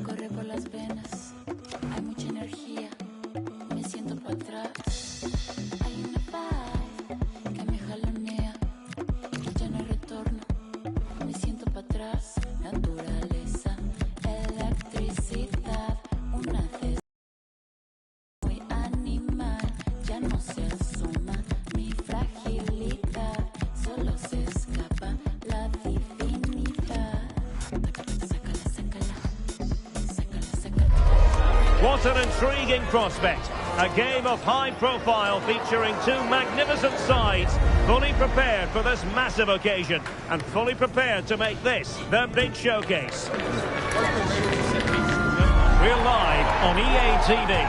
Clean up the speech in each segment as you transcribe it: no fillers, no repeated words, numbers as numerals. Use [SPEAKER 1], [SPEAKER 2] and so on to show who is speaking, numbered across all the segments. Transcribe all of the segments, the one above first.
[SPEAKER 1] Corre por las venas, hay mucha energía, me siento para atrás. Hay una paz que me jalonea, ya no hay retorno, me siento para atrás. Naturaleza, electricidad, una vez muy animal, ya no se asoma mi fragilidad, solo se escapa la divinidad.
[SPEAKER 2] What an intriguing prospect. A game of high profile featuring two magnificent sides, fully prepared for this massive occasion and fully prepared to make this their big showcase. We're live on EA TV.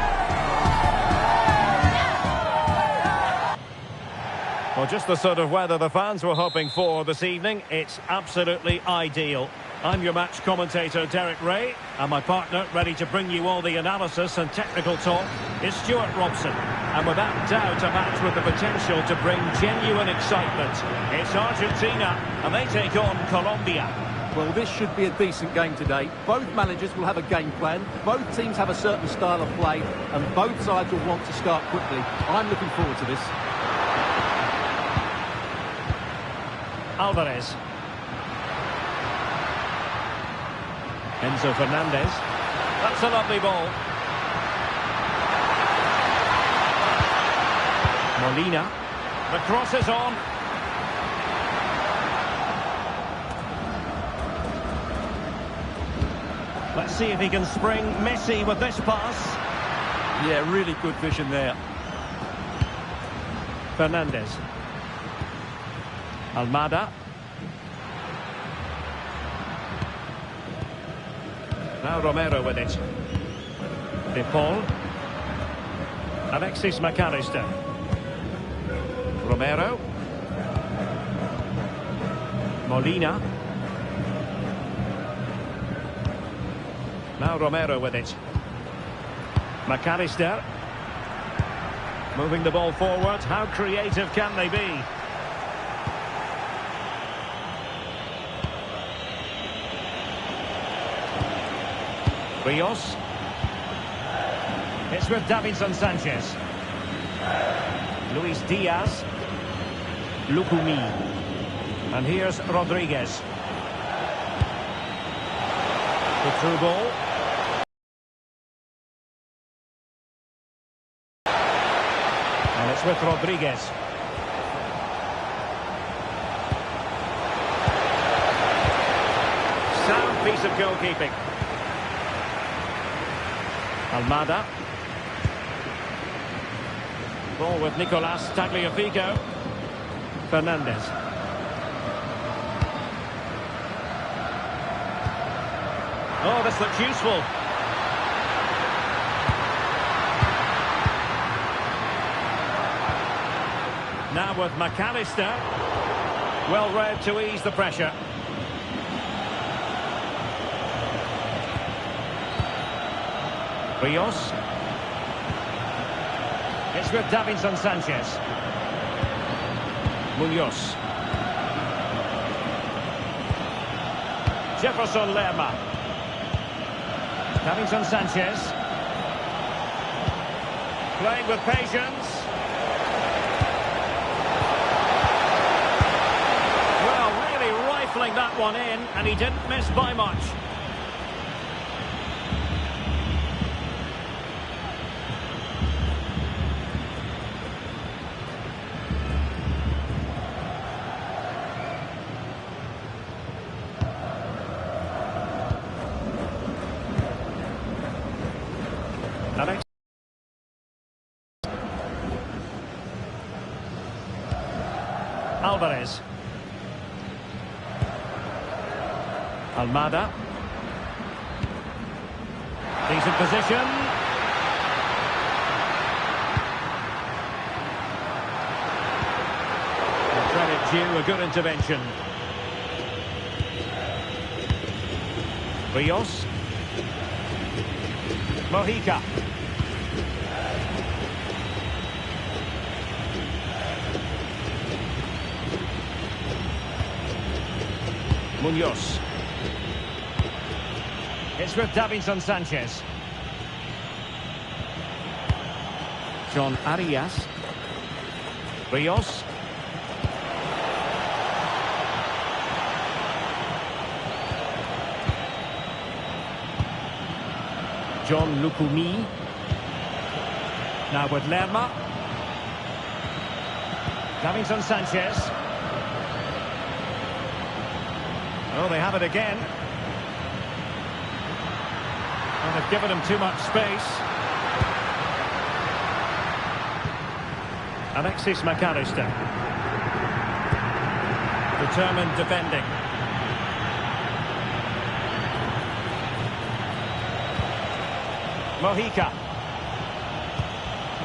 [SPEAKER 2] Well, just the sort of weather the fans were hoping for this evening. It's absolutely ideal. I'm your match commentator, Derek Ray, and my partner, ready to bring you all the analysis and technical talk, is Stuart Robson. And without doubt, a match with the potential to bring genuine excitement. It's Argentina, and they take on Colombia.
[SPEAKER 3] Well, this should be a decent game today. Both managers will have a game plan. Both teams have a certain style of play, and both sides will want to start quickly. I'm looking forward to this.
[SPEAKER 2] Alvarez. Enzo Fernandez. That's a lovely ball. Molina. The cross is on. Let's see if he can spring Messi with this pass.
[SPEAKER 3] Yeah, really good vision there.
[SPEAKER 2] Fernandez. Almada. Now Romero with it. De Paul. Alexis McAllister. Romero. Molina. Now Romero with it. McAllister. Moving the ball forward. How creative can they be? Rios. It's with Davinson Sanchez. Luis Diaz. Lukumi. And here's Rodriguez. The through ball. And it's with Rodriguez. Sound piece of goalkeeping. Almada. Ball with Nicolas Tagliafico. Fernandez. Oh, this looks useful. Now with McAllister. Well read to ease the pressure. Rios. It's with Davinson Sanchez. Munoz. Jefferson Lerma. Davinson Sanchez. Playing with patience. Well, really rifling that one in, and he didn't miss by much. Alvarez. Almada. Decent position. The credit due, a good intervention. Rios. Mojica. Munoz. It's with Davinson Sanchez. John Arias. Rios. John Lukumi. Now with Lerma. Davinson Sanchez. Oh, they have it again. And they've given him too much space. Alexis McAllister. Determined defending. Mojica.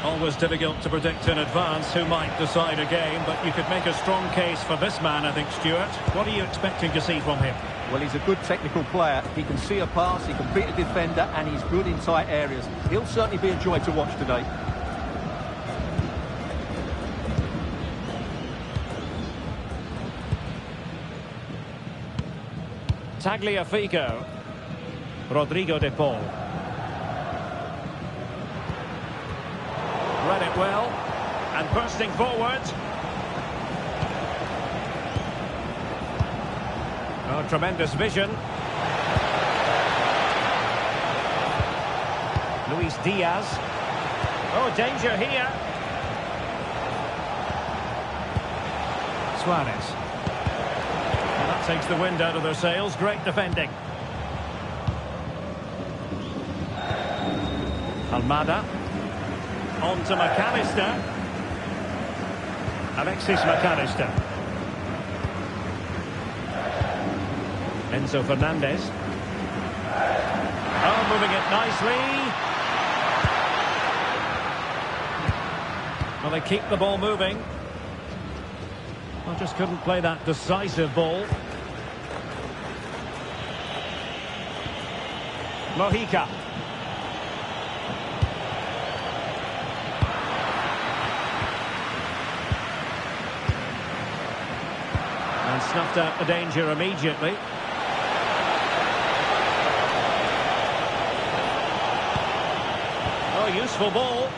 [SPEAKER 2] Always difficult to predict in advance who might decide a game, but you could make a strong case for this man, I think, Stuart. What are you expecting to see from him?
[SPEAKER 3] Well, he's a good technical player. He can see a pass, he can beat a defender, and he's good in tight areas. He'll certainly be a joy to watch today.
[SPEAKER 2] Tagliafico. Rodrigo de Paul. Read it well. And bursting forward. Oh, tremendous vision. Luis Diaz. Oh, danger here. Suarez. And that takes the wind out of their sails. Great defending. Almada. On to McAllister. Alexis McAllister. Enzo Fernandez. Oh, moving it nicely. Well, they keep the ball moving. Well, just couldn't play that decisive ball. Mojica. And snuffed out the danger immediately. Oh, useful ball.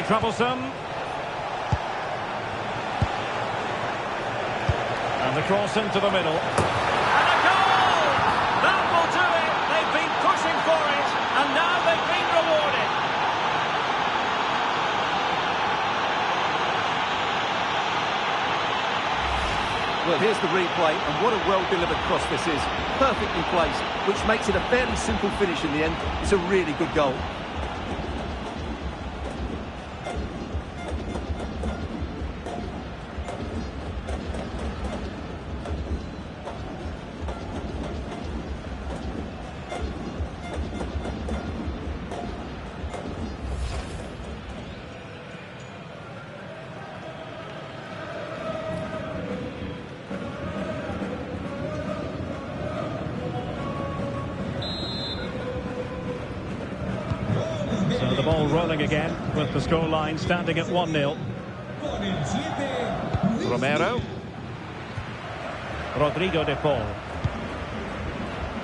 [SPEAKER 2] Troublesome. And the cross into the middle. And a goal! That will do it! They've been pushing for it, and now they've been rewarded.
[SPEAKER 3] Well, here's the replay, and what a well-delivered cross this is. Perfectly placed, which makes it a fairly simple finish in the end. It's a really good goal.
[SPEAKER 2] So the ball rolling again with the scoreline standing at 1-0. Romero. Rodrigo de Paul.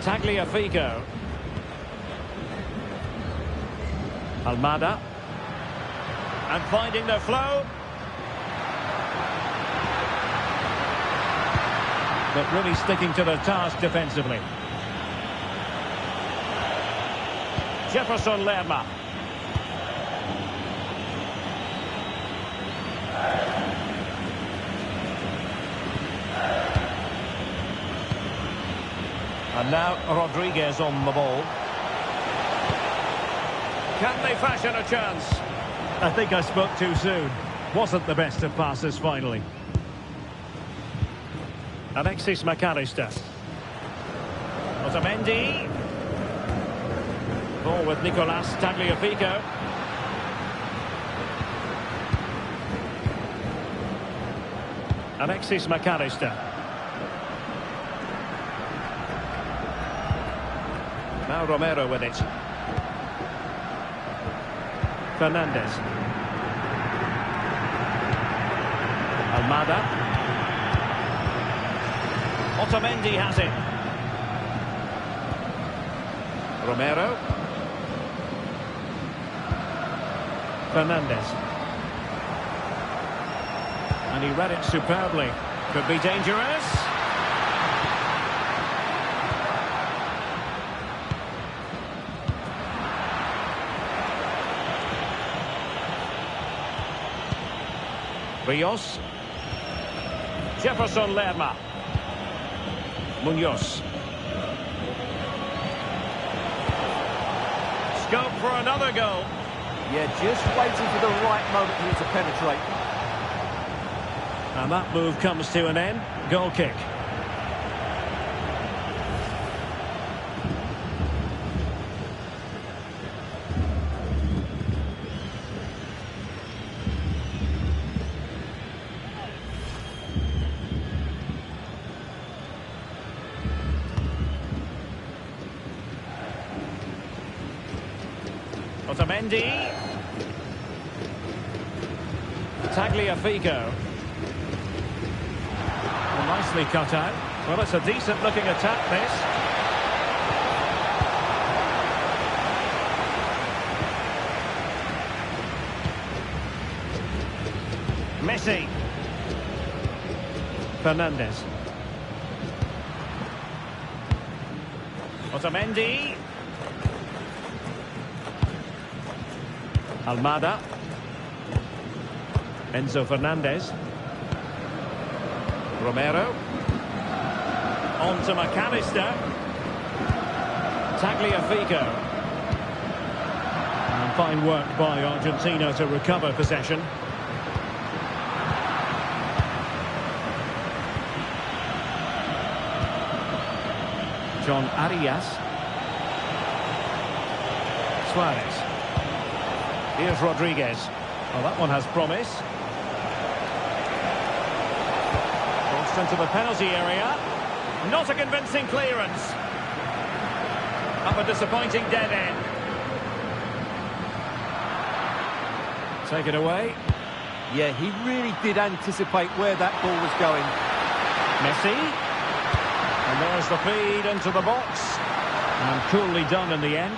[SPEAKER 2] Tagliafico. Almada. And finding the flow. But really sticking to the task defensively. Jefferson Lerma. And now Rodriguez on the ball. Can they fashion a chance? I think I spoke too soon. Wasn't the best of passes finally. Alexis McAllister. Otamendi. Ball with Nicolas Tagliafico. Alexis McAllister. Now Romero with it. Fernandez. Almada. Otamendi has it. Romero. Fernandez. And he read it superbly. Could be dangerous. Rios. Jefferson Lerma. Munoz. Scope for another goal.
[SPEAKER 3] Yeah, just waiting for the right moment here to penetrate.
[SPEAKER 2] And that move comes to an end. Goal kick. Otamendi. Tagliafico. Well, nicely cut out. Well, it's a decent looking attack, this. Messi. Fernandez. Otamendi. Almada. Enzo Fernandez. Romero. On to McAllister. Tagliafico. And fine work by Argentina to recover possession. John Arias. Suarez. Here's Rodriguez. Well, that one has promise. Crossed into the penalty area. Not a convincing clearance. Up a disappointing dead end. Take it away.
[SPEAKER 3] Yeah, he really did anticipate where that ball was going.
[SPEAKER 2] Messi. And there's the feed into the box. And coolly done in the end.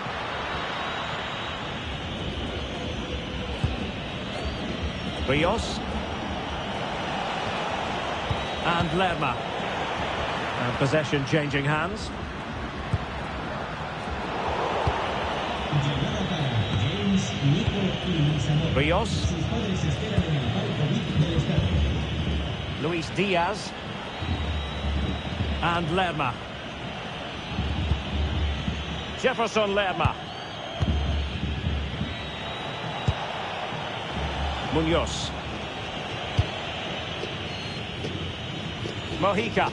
[SPEAKER 2] Rios. And Lerma. And possession changing hands. Rios. Luis Diaz. And Lerma. Jefferson Lerma. Munoz. Mojica.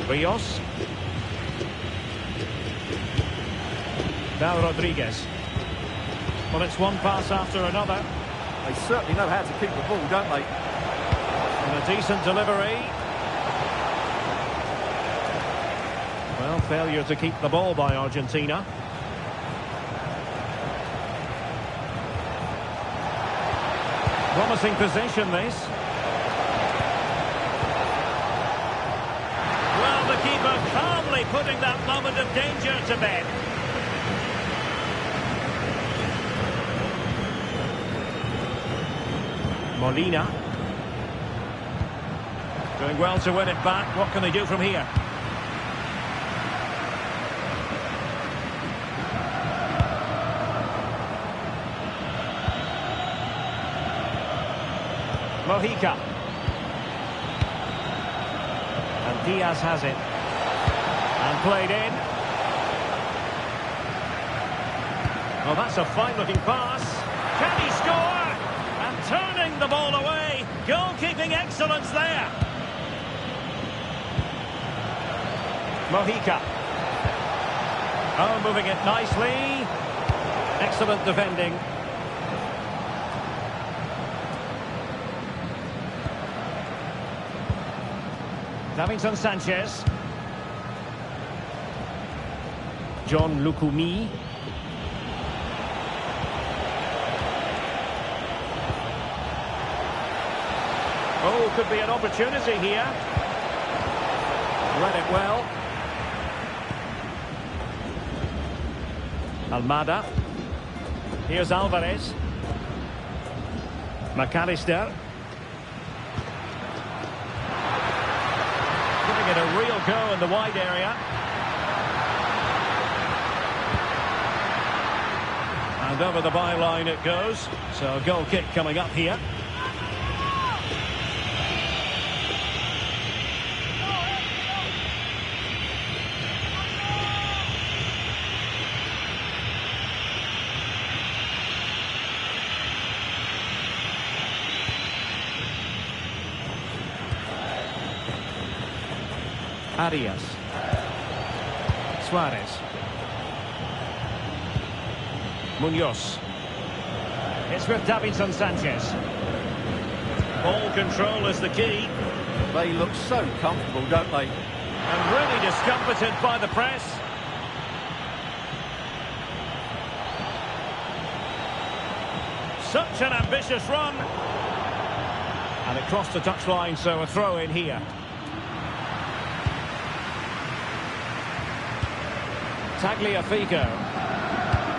[SPEAKER 2] Rios. Now Rodriguez. Well, it's one pass after another.
[SPEAKER 3] They certainly know how to keep the ball, don't they?
[SPEAKER 2] And a decent delivery. Well, failure to keep the ball by Argentina. Promising position, this. Well, the keeper calmly putting that moment of danger to bed. Molina. Doing well to win it back. What can they do from here? Mojica. And Diaz has it. And played in. Well, that's a fine-looking pass. Can he score? And turning the ball away. Goalkeeping excellence there. Mojica. Oh, moving it nicely. Excellent defending. Davinson Sanchez. John Lukumi. Oh, could be an opportunity here. Read it well. Almada. Here's Alvarez. McAllister. Giving it a real go in the wide area. And over the byline it goes. So a goal kick coming up here. Arias. Suarez. Munoz. It's with Davinson Sanchez. Ball control is the key.
[SPEAKER 3] They look so comfortable, don't they?
[SPEAKER 2] And really discomfited by the press. Such an ambitious run. And it crossed the touchline, so a throw in here. Tagliafico.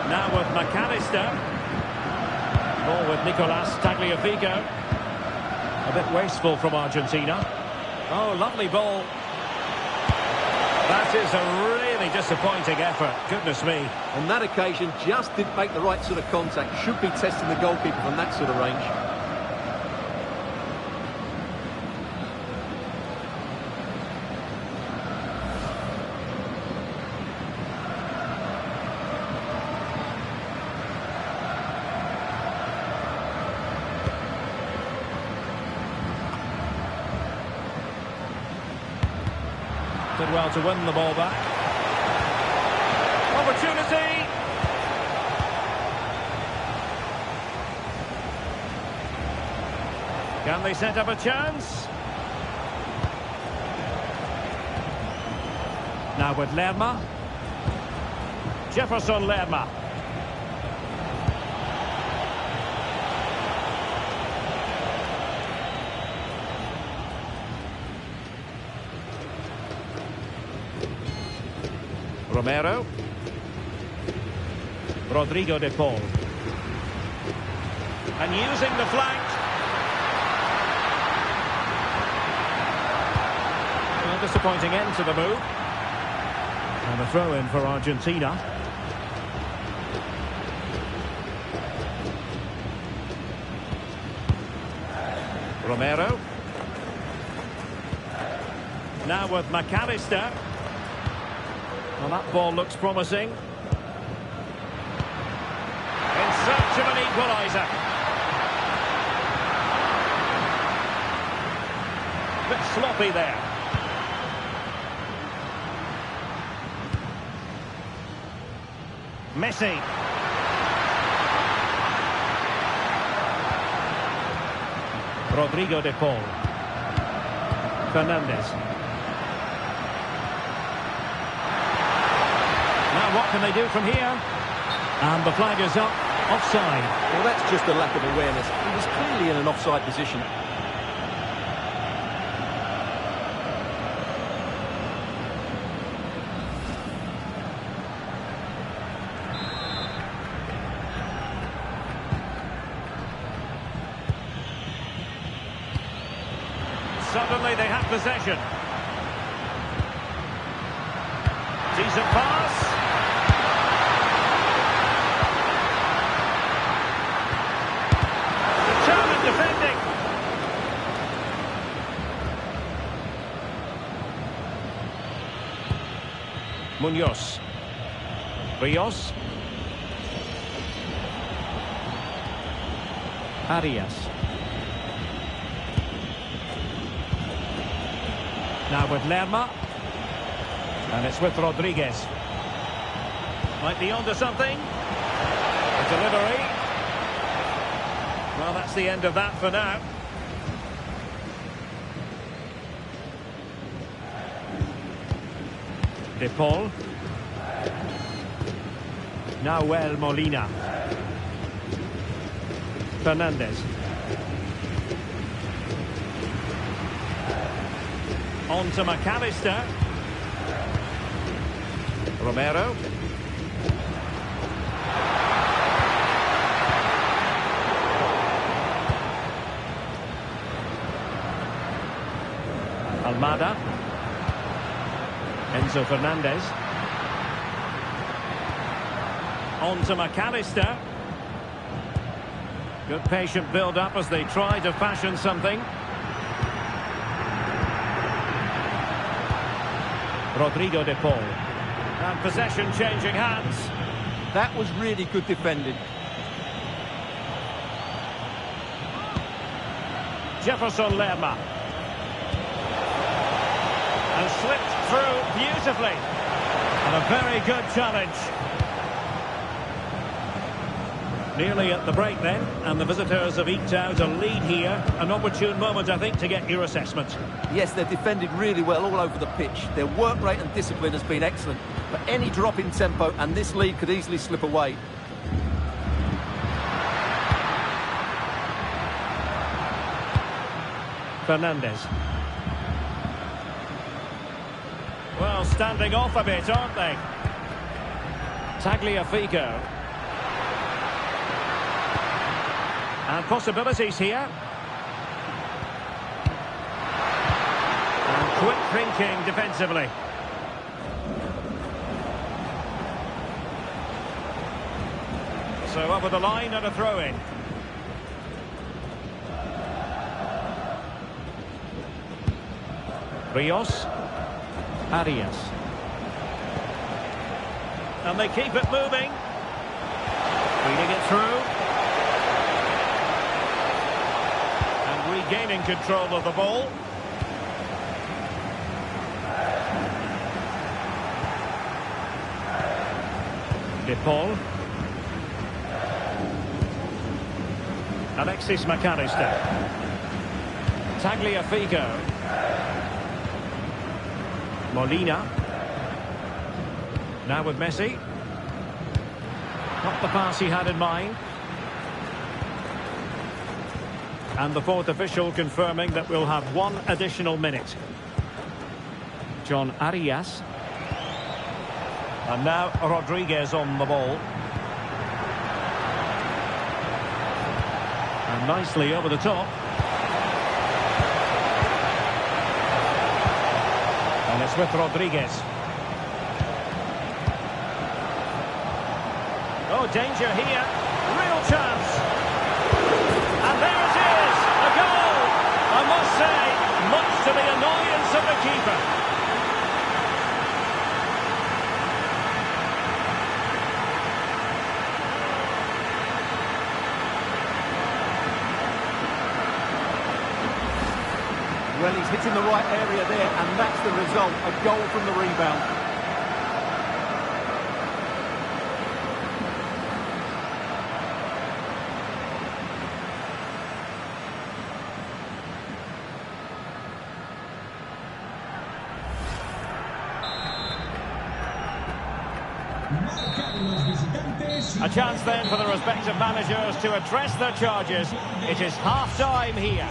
[SPEAKER 2] Now with McAllister. Ball with Nicolas Tagliafico. A bit wasteful from Argentina. Oh, lovely ball. That is a really disappointing effort. Goodness me.
[SPEAKER 3] On that occasion, just didn't make the right sort of contact. Should be testing the goalkeeper from that sort of range.
[SPEAKER 2] Did well to win the ball back. Opportunity! Can they set up a chance? Now with Lerma. Jefferson Lerma. Romero. Rodrigo de Paul. And using the flank. A disappointing end to the move. And a throw in for Argentina. Romero. Now with McAllister. Well, that ball looks promising. In search of an equaliser. Bit sloppy there. Messi. Rodrigo de Paul. Fernandez. Now what can they do from here? And the flag is up. Offside.
[SPEAKER 3] Well, that's just a lack of awareness. He was clearly in an offside position.
[SPEAKER 2] Suddenly they have possession. Decent pass. Determined defending. Munoz. Rios. Arias. Now with Lerma. And it's with Rodriguez. Might be onto something. A delivery. Well, that's the end of that for now. De Paul. Nahuel Molina. Fernandez. On to McAllister. Romero. Almada. Enzo Fernandez. On to McAllister. Good patient build-up as they try to fashion something. Rodrigo de Paul. And possession changing hands.
[SPEAKER 3] That was really good defending.
[SPEAKER 2] Jefferson Lerma. And slipped through beautifully. And a very good challenge. Nearly at the break then, and the visitors have eked out a lead here. An opportune moment, I think, to get your assessment.
[SPEAKER 3] Yes, they've defended really well all over the pitch. Their work rate and discipline has been excellent. But any drop in tempo and this lead could easily slip away.
[SPEAKER 2] Fernandez. Well, standing off a bit, aren't they? Tagliafico. And possibilities here. And quick thinking defensively. So over the line and a throw-in. Rios. Arias. And they keep it moving. Feeding it through. Regaining control of the ball. De Paul. Alexis McAllister. Tagliafico. Molina. Now with Messi. Not the pass he had in mind. And the fourth official confirming that we'll have one additional minute. John Arias. And now Rodriguez on the ball. And nicely over the top. And it's with Rodriguez. Oh, danger here. Real chance. And there it is. A goal. I must say, much to the annoyance of the keeper.
[SPEAKER 3] Well, he's hitting the right area there, and that's the result, a goal from the rebound.
[SPEAKER 2] A chance then for the respective managers to address their charges. It is half-time here.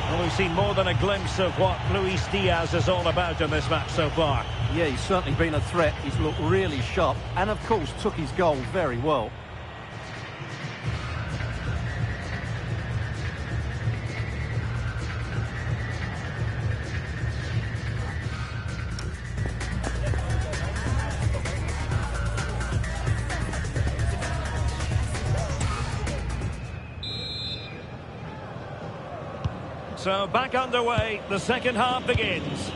[SPEAKER 2] Well, we've seen more than a glimpse of what Luis Diaz is all about in this match so far.
[SPEAKER 3] Yeah, he's certainly been a threat. He's looked really sharp and, of course, took his goal very well.
[SPEAKER 2] So back underway, the second half begins.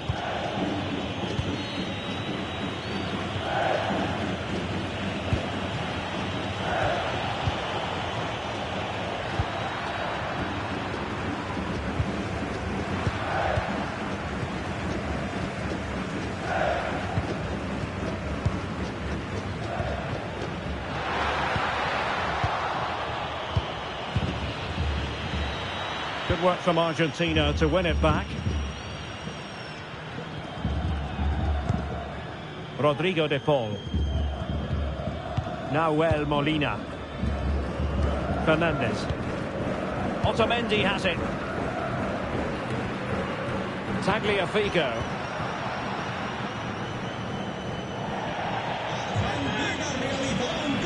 [SPEAKER 2] Good work from Argentina to win it back. Rodrigo de Paul. Nahuel Molina. Fernandez. Otamendi has it. Tagliafico.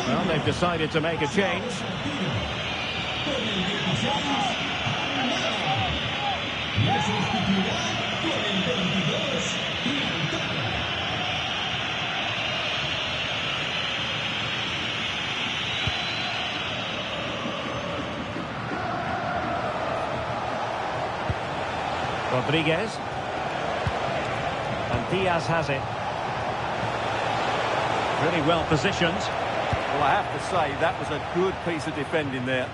[SPEAKER 2] Well, they've decided to make a change. Rodriguez. And Diaz has it. Really well positioned.
[SPEAKER 3] Well, I have to say, that was a good piece of defending there.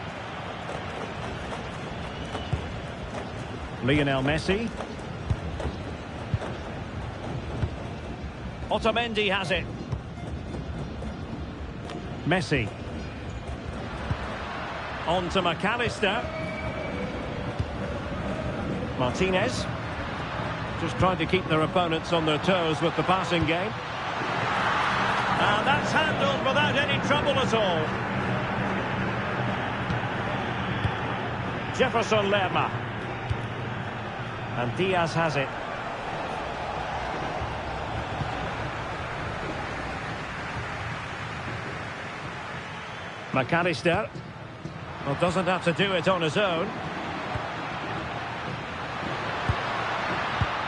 [SPEAKER 2] Lionel Messi. Otamendi has it. Messi. On to McAllister. Martinez. Just trying to keep their opponents on their toes with the passing game. And that's handled without any trouble at all. Jefferson Lerma. And Diaz has it. McAllister. Well, doesn't have to do it on his own.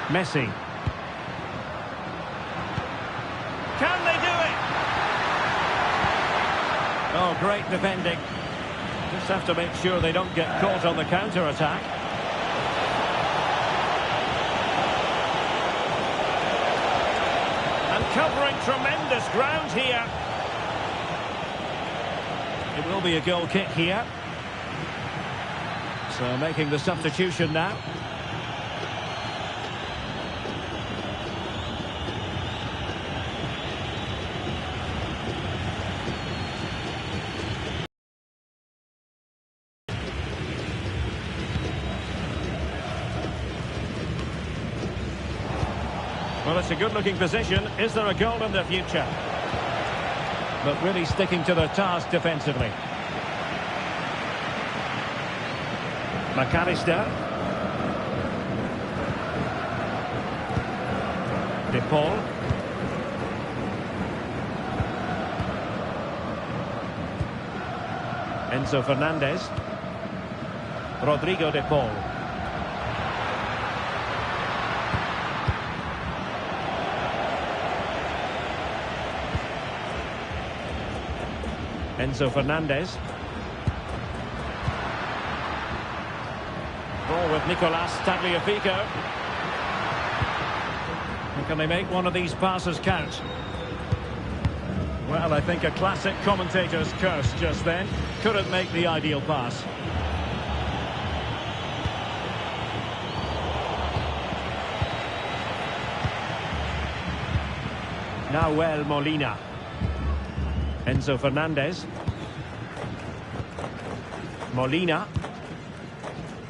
[SPEAKER 2] Messi. Can they do it? Oh, great defending. Just have to make sure they don't get caught on the counter-attack. And covering tremendous ground here. It will be a goal kick here. So making the substitution now. Well, it's a good-looking position. Is there a goal in the future? But really sticking to their task defensively. McAllister. De Paul. Enzo Fernandez. Rodrigo De Paul. Enzo Fernandez. Ball with Nicolas Tagliafico. And can they make one of these passes count? Well, I think a classic commentator's curse just then. Couldn't make the ideal pass. Nahuel Molina. Enzo Fernandez. Molina.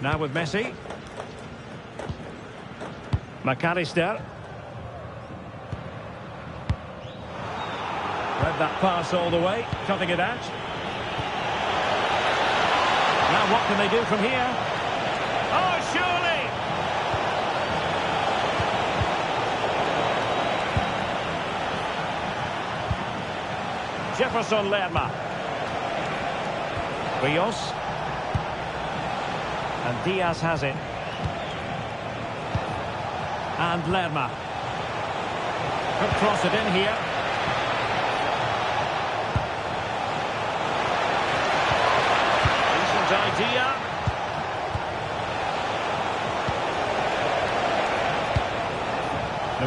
[SPEAKER 2] Now with Messi. McAllister. Read that pass all the way, cutting it out. Now what can they do from here? Oh, surely! Jefferson Lerma. Rios. And Diaz has it. And Lerma. Could cross it in here. Decent idea.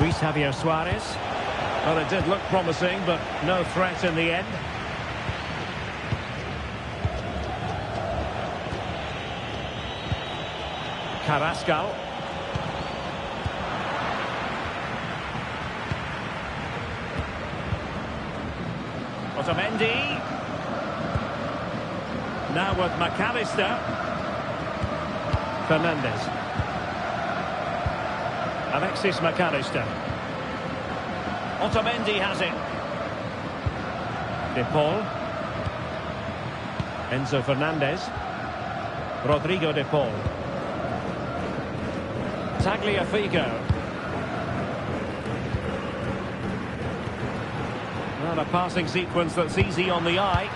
[SPEAKER 2] Luis Javier Suarez. Well, it did look promising, but no threat in the end. Carrascal. Otamendi. Now with McAllister. Fernandez. Alexis McAllister. Otamendi has it. De Paul. Enzo Fernandez. Rodrigo De Paul. Tagliafico. Well, a passing sequence that's easy on the eye.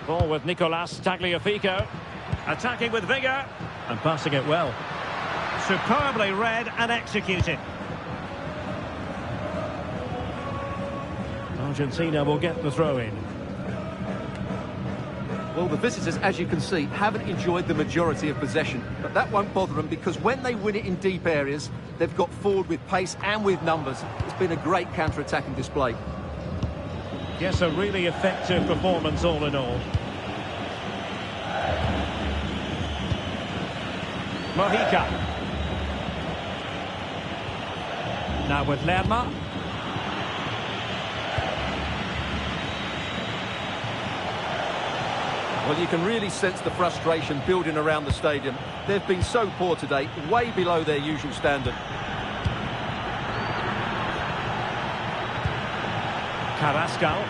[SPEAKER 2] Ball with Nicolas Tagliafico. Attacking with vigour. And passing it well. Superbly read and executed. Argentina will get the throw in.
[SPEAKER 3] Well, the visitors, as you can see, haven't enjoyed the majority of possession. But that won't bother them because when they win it in deep areas, they've got forward with pace and with numbers. It's been a great counter-attacking display.
[SPEAKER 2] Yes, a really effective performance all in all. Mojica. Now with Lerma.
[SPEAKER 3] Well, you can really sense the frustration building around the stadium. They've been so poor today, way below their usual standard.
[SPEAKER 2] Carrascal.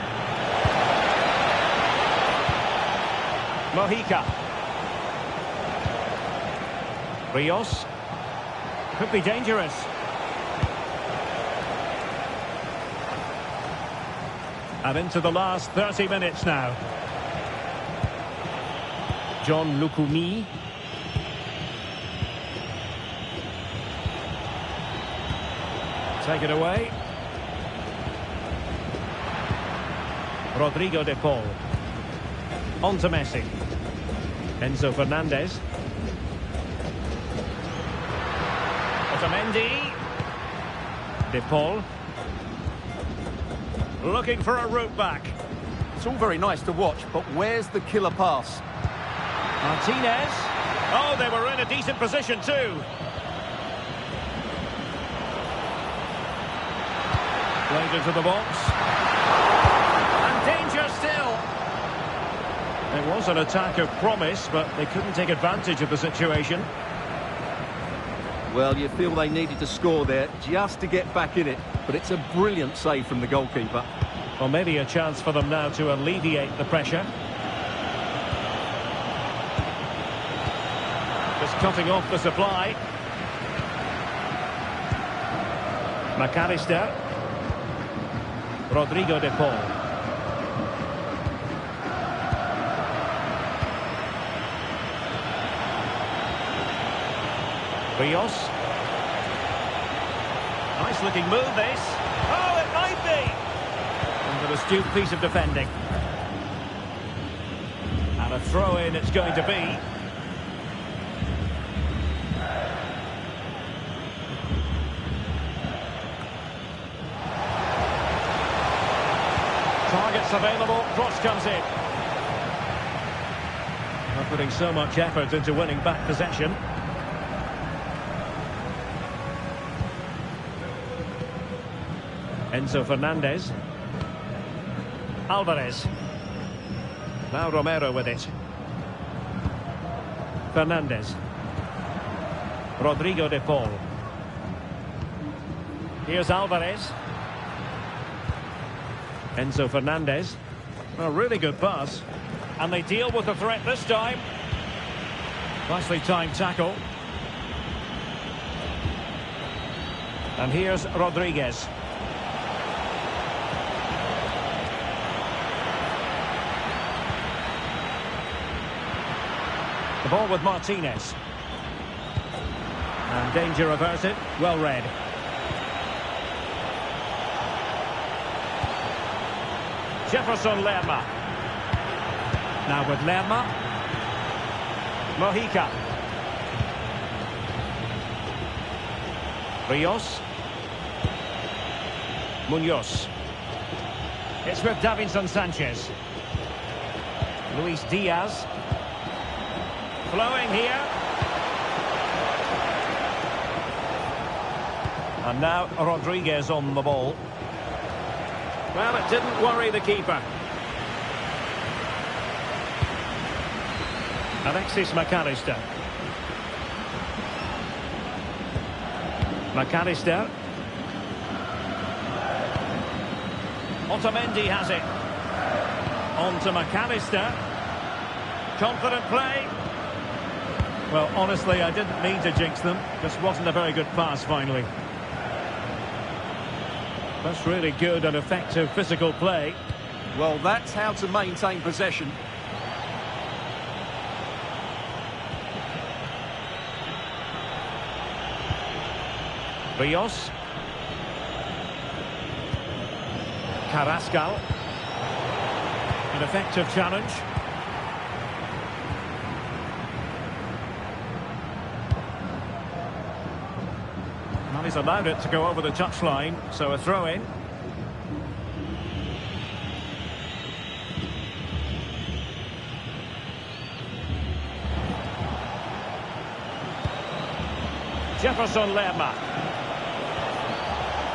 [SPEAKER 2] Mojica. Rios. Could be dangerous. And into the last 30 minutes now. John Lukumi. Take it away. Rodrigo de Paul. On to Messi. Enzo Fernandez. Otamendi. De Paul. Looking for a route back.
[SPEAKER 3] It's all very nice to watch, but where's the killer pass?
[SPEAKER 2] Martinez. Oh, they were in a decent position too. Played into the box. And danger still. It was an attack of promise, but they couldn't take advantage of the situation.
[SPEAKER 3] Well, you feel they needed to score there just to get back in it, but it's a brilliant save from the goalkeeper.
[SPEAKER 2] Well, maybe a chance for them now to alleviate the pressure. Just cutting off the supply. McAllister. Rodrigo de Paul. Rios. Nice looking move this. Oh, it might be. And an astute piece of defending. And a throw in it's going to be. Targets available, cross comes in. Not putting so much effort into winning back possession. Enzo Fernandez. Alvarez. Now Romero with it. Fernandez. Rodrigo de Paul. Here's Alvarez. Enzo Fernandez. A really good pass. And they deal with the threat this time. Nicely timed tackle. And here's Rodriguez. The ball with Martinez. And danger averted. Well read. Jefferson Lerma. Now with Lerma. Mojica. Rios. Munoz. It's with Davinson Sanchez. Luis Diaz. Flowing here. And now Rodriguez on the ball. Well, it didn't worry the keeper. Alexis McAllister. McAllister. Otamendi has it. On to McAllister. Confident play. Well, honestly, I didn't mean to jinx them. This wasn't a very good pass, finally. That's really good and effective physical play.
[SPEAKER 3] Well, that's how to maintain possession.
[SPEAKER 2] Rios. Carrascal. An effective challenge. Well, he's allowed it to go over the touchline, so a throw-in. Jefferson Lerma.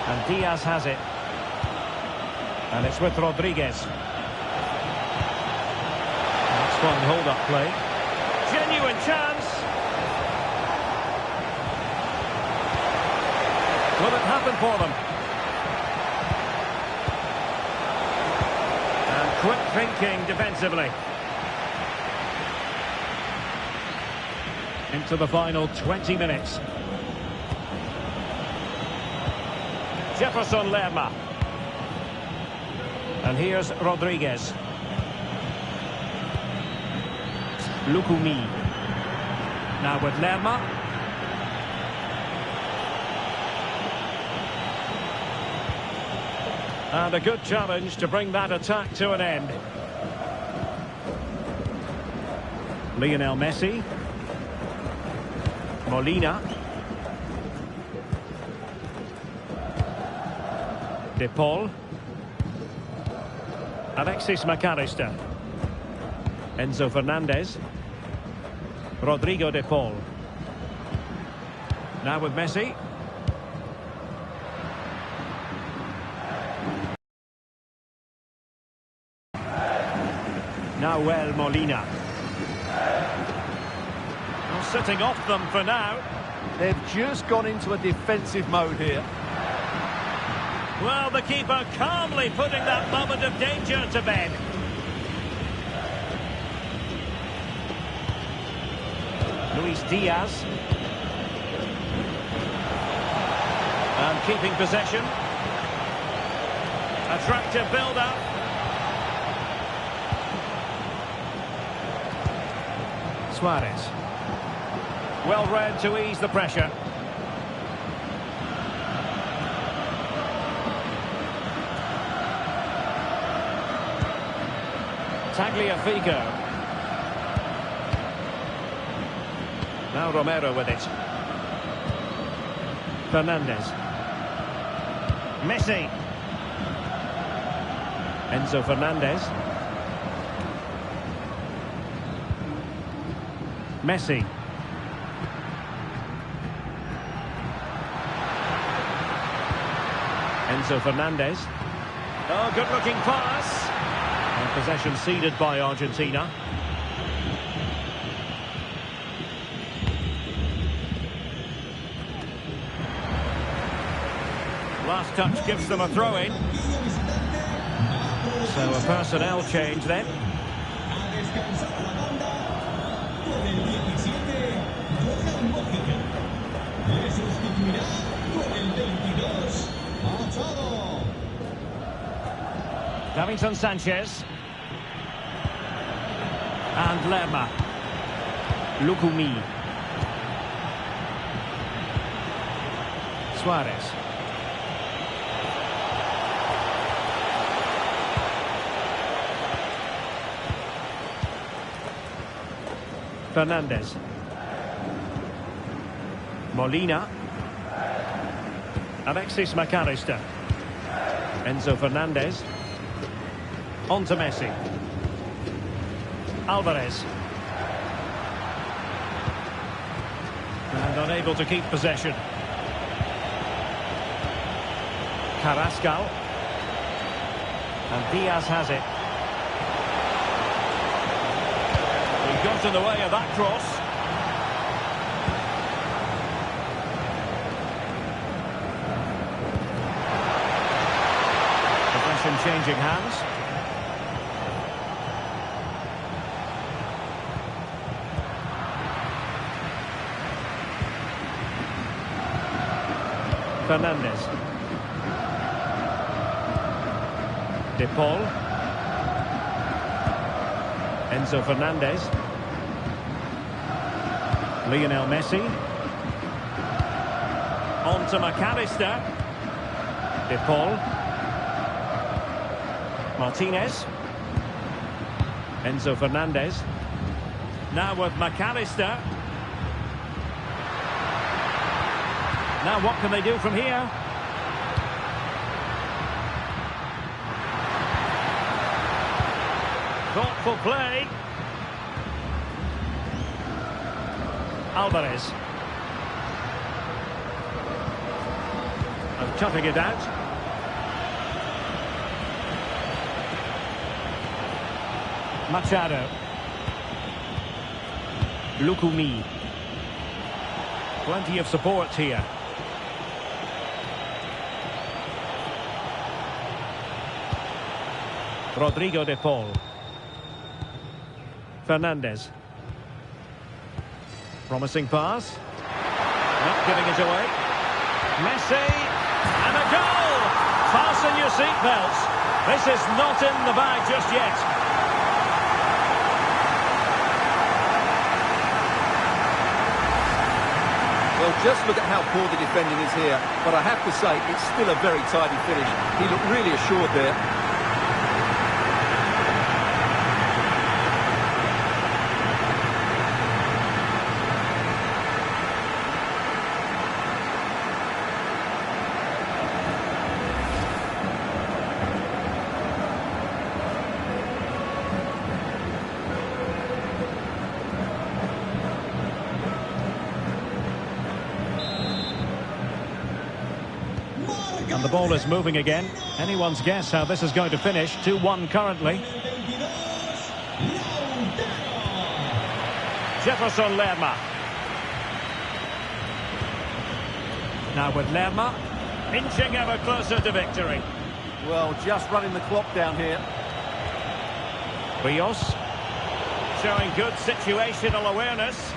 [SPEAKER 2] And Diaz has it. And it's with Rodriguez. That's fine hold-up play. Genuine chance. Will it happen for them? And quick thinking defensively. Into the final 20 minutes. Jefferson Lerma. And here's Rodriguez. Lukumi. Now with Lerma. And a good challenge to bring that attack to an end. Lionel Messi. Molina. De Paul. Alexis McAllister. Enzo Fernandez. Rodrigo De Paul. Now with Messi. Nahuel Molina. Well, sitting off them for now.
[SPEAKER 3] They've just gone into a defensive mode here.
[SPEAKER 2] Well, the keeper calmly putting that moment of danger to bed. Luis Diaz. And keeping possession. Attractive build-up. Suarez. Well read to ease the pressure. Tagliafico. Now Romero with it. Fernandez. Messi. Enzo Fernandez. Messi. Enzo Fernandez. Oh, good-looking pass. And possession ceded by Argentina. Last touch gives them a throw-in. So a personnel change then. Davinson Sanchez. And Lerma. Lukumi. Suarez. Fernandez. Molina. Alexis McAllister. Enzo Fernandez. On to Messi. Alvarez. And unable to keep possession. Carrascal. And Diaz has it. He got in the way of that cross. Possession changing hands. Fernandez. De Paul. Enzo Fernandez. Lionel Messi. On to McAllister. De Paul. Martinez. Enzo Fernandez. Now with McAllister. Now what can they do from here? Thoughtful play. Alvarez. And toughing it out. Machado. Lukumi. Plenty of support here. Rodrigo de Paul. Fernandez. Promising pass. Not giving it away. Messi. And a goal! Fasten your seatbelts. This is not in the bag just yet.
[SPEAKER 3] Well, just look at how poor the defending is here. But I have to say, it's still a very tidy finish. He looked really assured there.
[SPEAKER 2] And the ball is moving again. Anyone's guess how this is going to finish. 2-1 currently. Jefferson Lerma. Now with Lerma. Inching ever closer to victory.
[SPEAKER 3] Well, just running the clock down here.
[SPEAKER 2] Rios. Showing good situational awareness.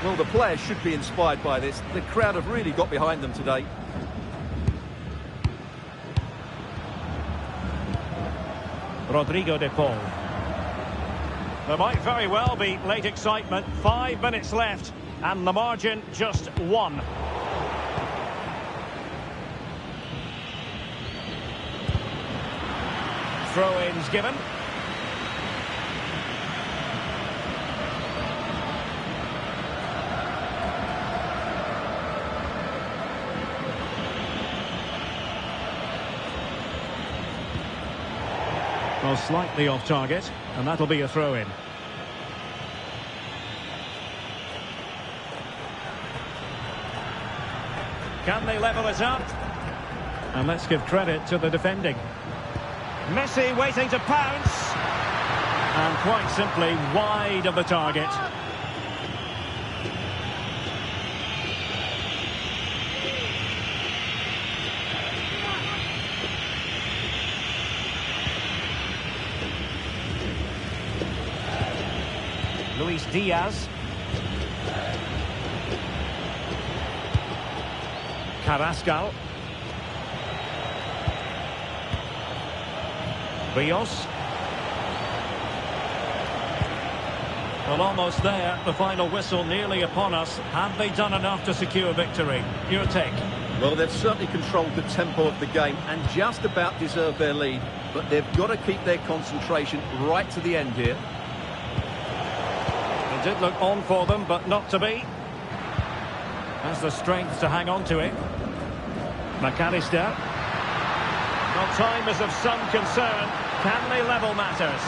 [SPEAKER 3] Well, the players should be inspired by this. The crowd have really got behind them today.
[SPEAKER 2] Rodrigo de Paul. There might very well be late excitement. 5 minutes left and the margin just 1. Throw-ins given. Well, slightly off target, and that'll be a throw-in. Can they level it up? And let's give credit to the defending. Messi waiting to pounce. And quite simply wide of the target. Luis Diaz. Carrascal. Rios. Well, almost there. The final whistle nearly upon us. Have they done enough to secure victory? Your take?
[SPEAKER 3] Well, they've certainly controlled the tempo of the game and just about deserved their lead. But they've got to keep their concentration right to the end here.
[SPEAKER 2] It did look on for them, but not to be. Has the strength to hang on to it. McAllister. Well, time is of some concern. Can they level matters?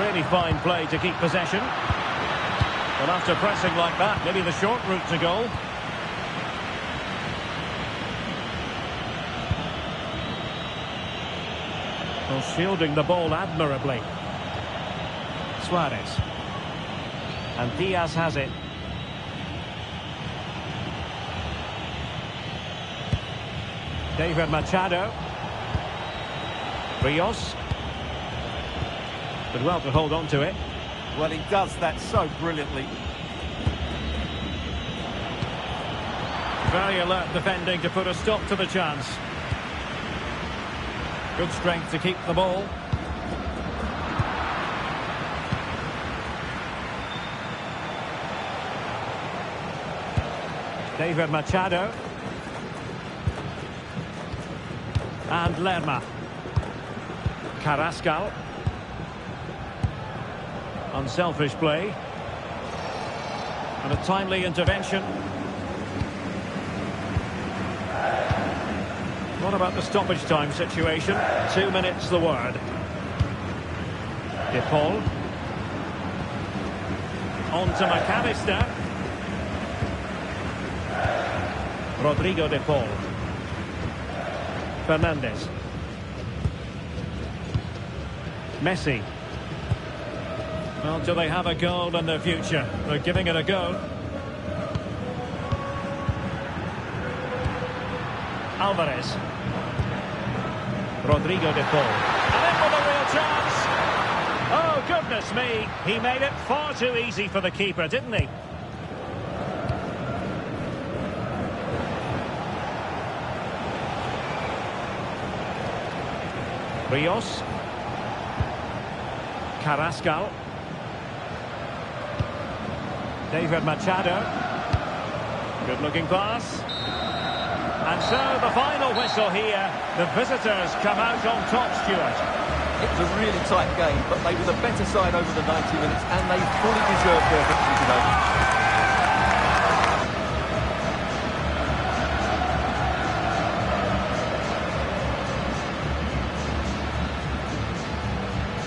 [SPEAKER 2] Really fine play to keep possession. But after pressing like that, maybe the short route to goal. Well, shielding the ball admirably. Suarez. And Diaz has it. David Machado. Rios. Did well to hold on to it.
[SPEAKER 3] Well, he does that so brilliantly.
[SPEAKER 2] Very alert defending to put a stop to the chance. Good strength to keep the ball. David Machado. And Lerma. Carrascal. Unselfish play. And a timely intervention. What about the stoppage time situation? 2 minutes the word. De Paul. On to McAllister. Rodrigo De Paul. Fernandez. Messi. Well, do they have a goal in their future? They're giving it a go. Alvarez. Rodrigo De Paul. And in with a real chance. Oh, goodness me. He made it far too easy for the keeper, didn't he? Rios. Carrascal. David Machado. Good looking pass. And so the final whistle here. The visitors come out on top, Stuart.
[SPEAKER 3] It was a really tight game, but they were the better side over the 90 minutes and they fully deserved their victory today.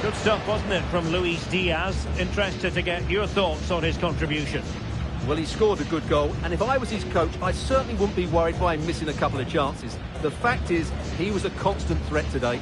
[SPEAKER 2] Good stuff, wasn't it, from Luis Diaz? Interested to get your thoughts on his contribution.
[SPEAKER 3] Well, he scored a good goal, and if I was his coach, I certainly wouldn't be worried by him missing a couple of chances. The fact is, he was a constant threat today.